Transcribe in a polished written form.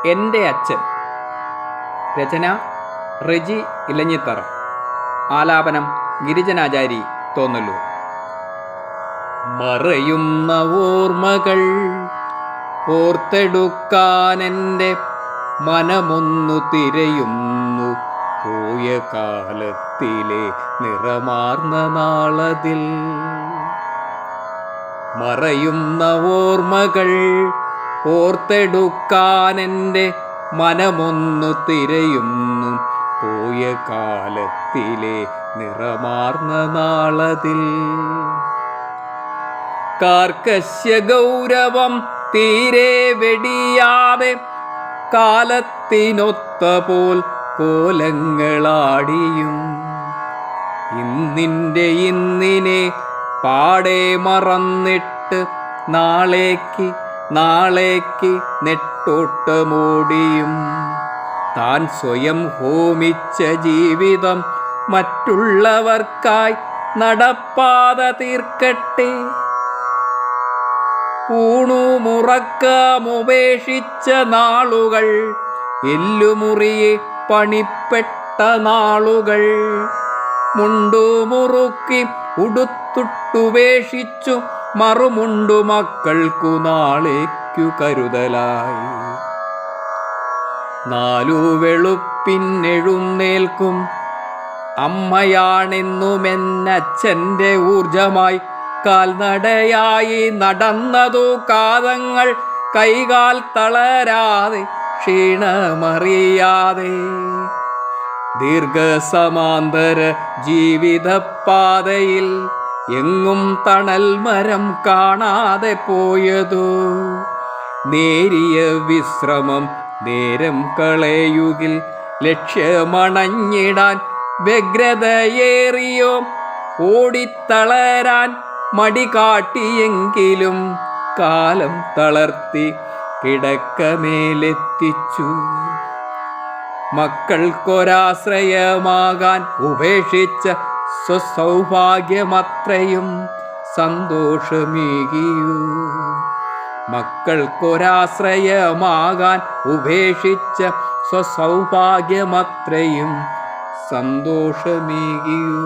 എൻ്റെ അച്ഛൻ. രചന റെജി ഇലഞ്ഞിത്തറ. ആലാപനം ഗിരിജനാചാരി തോന്നല്ലൂർ. മറയുന്ന ഓർമ്മകൾ ഓർത്തെടുക്കാനെൻ്റെ മനമൊന്നു തിരയുന്നു. പോയ കാലത്തിലെ നിറമാർന്ന നാളതിൽ. മറയുന്ന ഓർമ്മകൾ ഓർത്തെടുക്കാനെൻ്റെ മനമൊന്നു തിരയുന്നു. പോയ കാലത്തിലെ നിറമാർന്ന നാളതിൽ. കാർക്കശ്യ ഗൗരവം തീരെ വെടിയാതെ കാലത്തിനൊത്ത പോൽ കോലങ്ങളാടിയും ഇന്നിനെ പാടെ മറന്നിട്ട് നാളേക്ക് നെട്ടോട്ടമോടിയും താൻ സ്വയം ഹോമിച്ച ജീവിതം മറ്റുള്ളവർക്കായി നടപ്പാത തീർക്കട്ടെ. ഊണുമുറക്കമുപേക്ഷിച്ച നാളുകൾ, എല്ലുമുറിയെ പണിപ്പെട്ട നാളുകൾ, മുണ്ടുമുറുക്കി ഉടുത്തുട്ടുപേക്ഷിച്ചു മറുമുണ്ടു മക്കൾക്കു നാളേക്കു കരുതലായി. നാലു വെളുപ്പിന്നെഴുന്നേൽക്കും അമ്മയാണെന്നുമെന്നച്ഛൻ്റെ ഊർജമായി കാൽനടയായി നടന്നതു കാതങ്ങൾ കൈകാൽ തളരാതെ ക്ഷീണമറിയാതെ. ദീർഘസമാന്തര ജീവിതപാതയിൽ എങ്ങും തണൽ മരം കാണാതെ പോയതോ. നേരിയ വിശ്രമം നേരം കളയുകിൽ ലക്ഷ്യമണഞ്ഞിടാൻ വ്യഗ്രതയേറിയോ. ഓടിത്തളരാൻ മടി കാട്ടിയെങ്കിലും കാലം തളർത്തി കിടക്കമേലെത്തിച്ചു. മക്കൾക്കൊരാശ്രയമാകാൻ ഉപേക്ഷിച്ച സ്വസൗഭാഗ്യമത്രയും സന്തോഷമേകിയൂ. മക്കൾക്കൊരാശ്രയമാകാൻ ഉപേക്ഷിച്ച സ്വസൗഭാഗ്യമത്രയും സന്തോഷമേകിയൂ.